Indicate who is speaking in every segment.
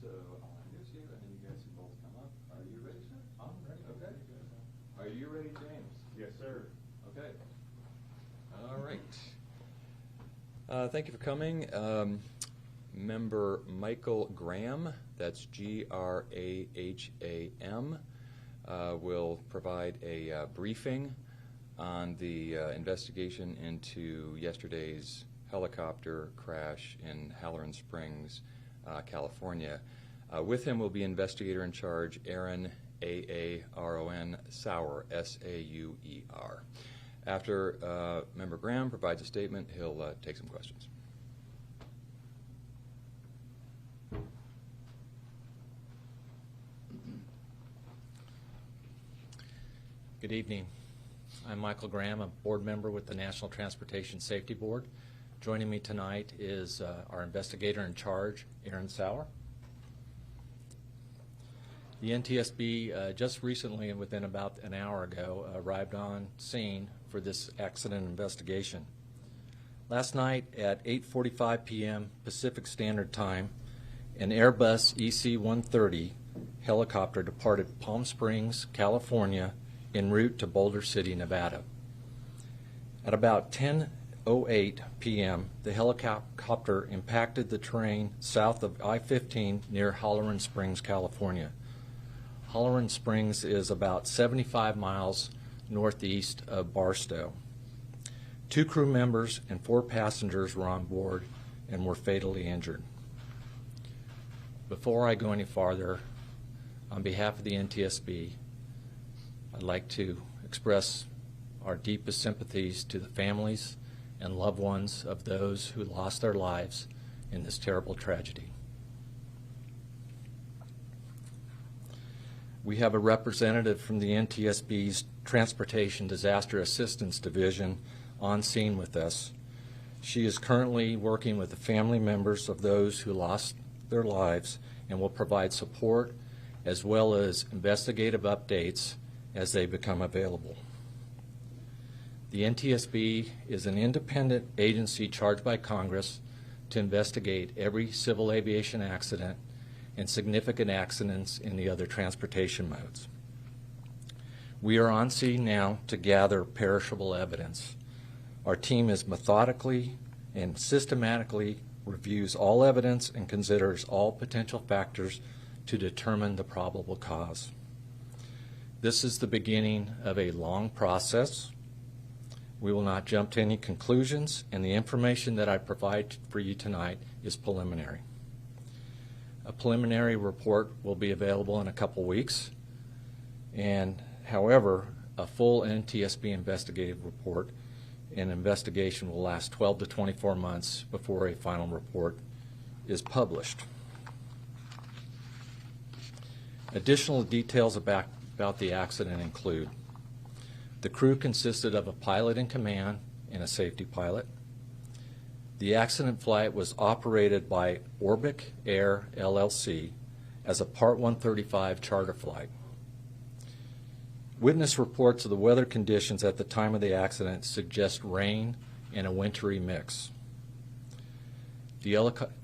Speaker 1: So I'll introduce you, and then you guys can both come up. Are you ready, sir?
Speaker 2: I'm ready.
Speaker 1: Okay. Are you ready, James?
Speaker 2: Yes, sir.
Speaker 1: Okay. All right. Thank you for coming. Member Michael Graham, that's Graham, will provide a briefing on the investigation into yesterday's helicopter crash in Halloran Springs, California. With him will be investigator in charge Aaron, Aaron Sauer, Sauer. After Member Graham provides a statement, he'll take some questions.
Speaker 3: Good evening. I'm Michael Graham, a board member with the National Transportation Safety Board. Joining me tonight is our investigator in charge, Aaron Sauer. The NTSB just recently, within about an hour ago, arrived on scene for this accident investigation. Last night at 8:45 p.m. Pacific Standard Time, an Airbus EC-130 helicopter departed Palm Springs, California, en route to Boulder City, Nevada. At about 10:08 p.m., the helicopter impacted the terrain south of I-15 near Halloran Springs, California. Halloran Springs is about 75 miles northeast of Barstow. 2 crew members and 4 passengers were on board and were fatally injured. Before I go any farther, on behalf of the NTSB, I'd like to express our deepest sympathies to the families and loved ones of those who lost their lives in this terrible tragedy. We have a representative from the NTSB's Transportation Disaster Assistance Division on scene with us. She is currently working with the family members of those who lost their lives and will provide support as well as investigative updates as they become available. The NTSB is an independent agency charged by Congress to investigate every civil aviation accident and significant accidents in the other transportation modes. We are on scene now to gather perishable evidence. Our team is methodically and systematically reviews all evidence and considers all potential factors to determine the probable cause. This is the beginning of a long process. We will not jump to any conclusions, and the information that I provide for you tonight is preliminary. A preliminary report will be available in a couple weeks, and however, a full NTSB investigative report and investigation will last 12 to 24 months before a final report is published. Additional details about the accident include: the crew consisted of a pilot in command and a safety pilot. The accident flight was operated by Orbic Air LLC as a Part 135 charter flight. Witness reports of the weather conditions at the time of the accident suggest rain and a wintry mix. The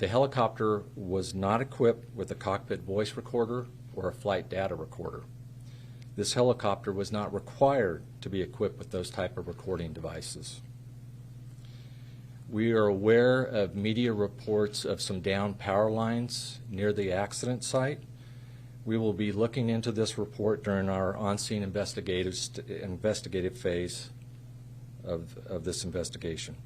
Speaker 3: helicopter was not equipped with a cockpit voice recorder or a flight data recorder. This helicopter was not required to be equipped with those type of recording devices. We are aware of media reports of some downed power lines near the accident site. We will be looking into this report during our on-scene investigative phase of this investigation.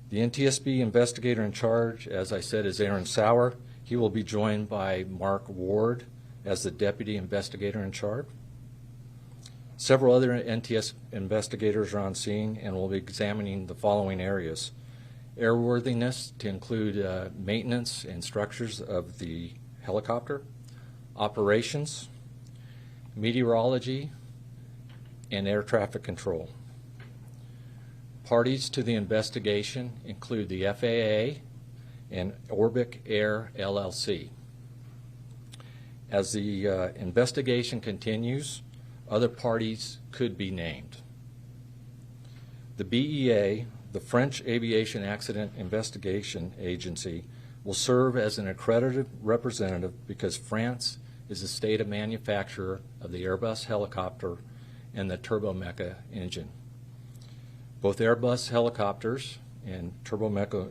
Speaker 3: The NTSB investigator in charge, as I said, is Aaron Sauer. He will be joined by Mark Ward as the deputy investigator in charge. Several other NTS investigators are on scene and will be examining the following areas: airworthiness, to include maintenance and structures of the helicopter, operations, meteorology, and air traffic control. Parties to the investigation include the FAA and Orbic Air LLC. As the investigation continues, other parties could be named. The BEA, the French Aviation Accident Investigation Agency, will serve as an accredited representative because France is the state of manufacturer of the Airbus helicopter and the turbomeca engine. Both Airbus helicopters and turbomeca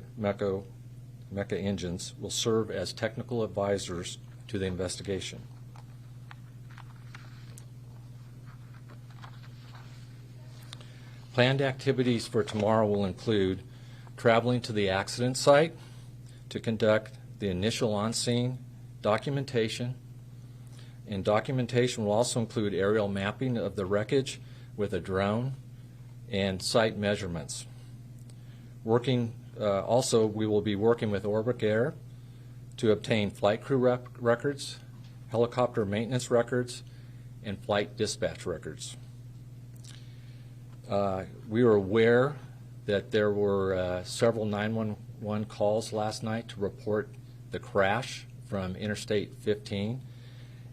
Speaker 3: engines will serve as technical advisors to the investigation. Planned activities for tomorrow will include traveling to the accident site to conduct the initial on-scene documentation, and documentation will also include aerial mapping of the wreckage with a drone and site measurements. Also, we will be working with Orbic Air to obtain flight crew records, helicopter maintenance records, and flight dispatch records. We are aware that there were several 911 calls last night to report the crash from Interstate 15,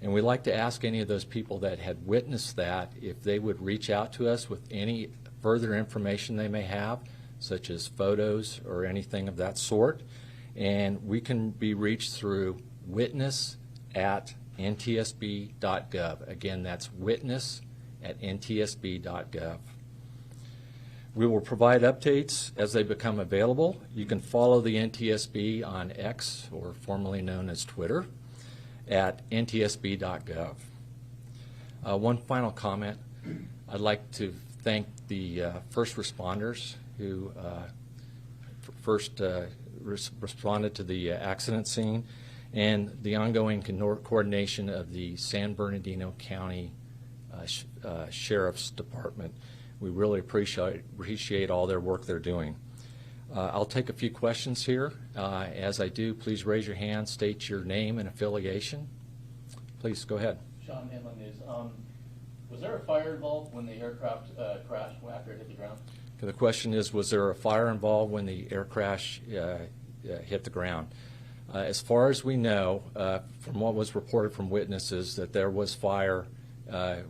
Speaker 3: and we'd like to ask any of those people that had witnessed that if they would reach out to us with any further information they may have, such as photos or anything of that sort, and we can be reached through witness@ntsb.gov. Again, that's witness@ntsb.gov. We will provide updates as they become available. You can follow the NTSB on X, or formerly known as Twitter, at ntsb.gov. One final comment. I'd like to thank the first responders who first responded to the accident scene and the ongoing coordination of the San Bernardino County Sheriff's Department. We really appreciate all their work they're doing. I'll take a few questions here. As I do, please raise your hand, state your name and affiliation. Please go ahead.
Speaker 2: Sean, Inland News. Was there a fire involved when the aircraft crashed after it hit the ground?
Speaker 3: Okay, the question is, was there a fire involved when the air crash hit the ground? As far as we know, from what was reported from witnesses, that there was fire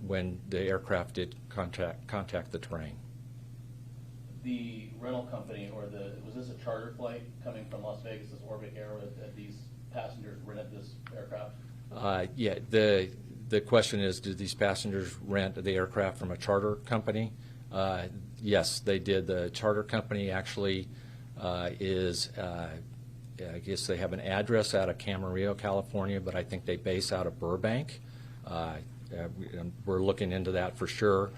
Speaker 3: when the aircraft did contact the terrain.
Speaker 2: The rental company, or was this a charter flight coming from Las Vegas, this Orbic Air, that these passengers rented this aircraft?
Speaker 3: Yeah, the question is, did these passengers rent the aircraft from a charter company? Yes, they did. The charter company actually I guess they have an address out of Camarillo, California, but I think they base out of Burbank. We're looking into that for sure.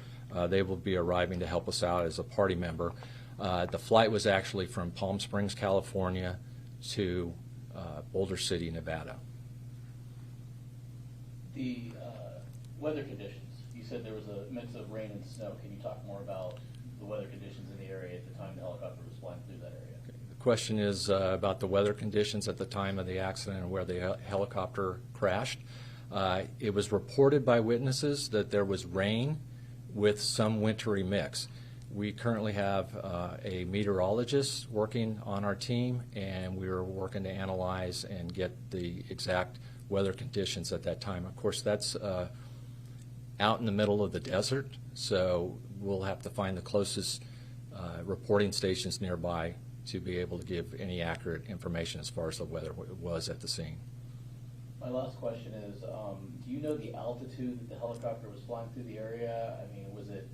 Speaker 3: They will be arriving to help us out as a party member. The flight was actually from Palm Springs, California to Boulder City, Nevada.
Speaker 2: The weather conditions, you said there was a mix of rain and snow. Can you talk more about the weather conditions in the area at the time the helicopter was flying through that area?
Speaker 3: Okay. The question is about the weather conditions at the time of the accident and where the helicopter crashed. It was reported by witnesses that there was rain with some wintry mix. We currently have a meteorologist working on our team, and we are working to analyze and get the exact weather conditions at that time. Of course, that's out in the middle of the desert, so we'll have to find the closest reporting stations nearby to be able to give any accurate information as far as the weather was at the scene.
Speaker 2: My last question is, do you know the altitude that the helicopter was flying through the area? I mean, was it,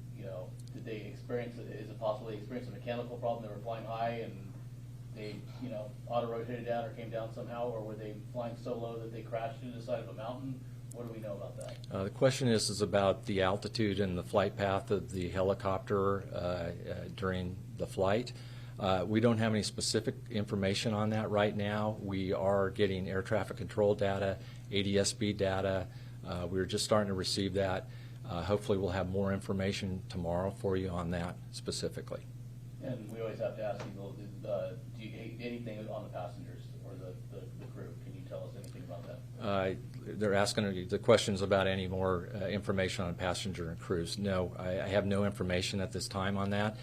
Speaker 2: did they experience, is it possible they experienced a mechanical problem? They were flying high and they, auto-rotated down or came down somehow, or were they flying so low that they crashed into the side of a mountain? What do we know about that?
Speaker 3: The question is about the altitude and the flight path of the helicopter during the flight. We don't have any specific information on that right now. We are getting air traffic control data, ADS-B data. We're just starting to receive that. Hopefully we'll have more information tomorrow for you on that specifically.
Speaker 2: And we always have to ask people, do you anything on the passengers or the crew? Can you tell us anything about that?
Speaker 3: They're asking the questions about any more information on passenger and crews. No, I have no information at this time on that.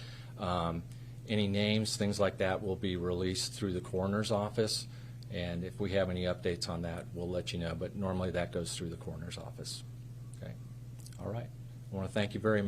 Speaker 3: Any names, things like that, will be released through the coroner's office, and if we have any updates on that, we'll let you know, but normally that goes through the coroner's office. Okay. All right. I want to thank you very much.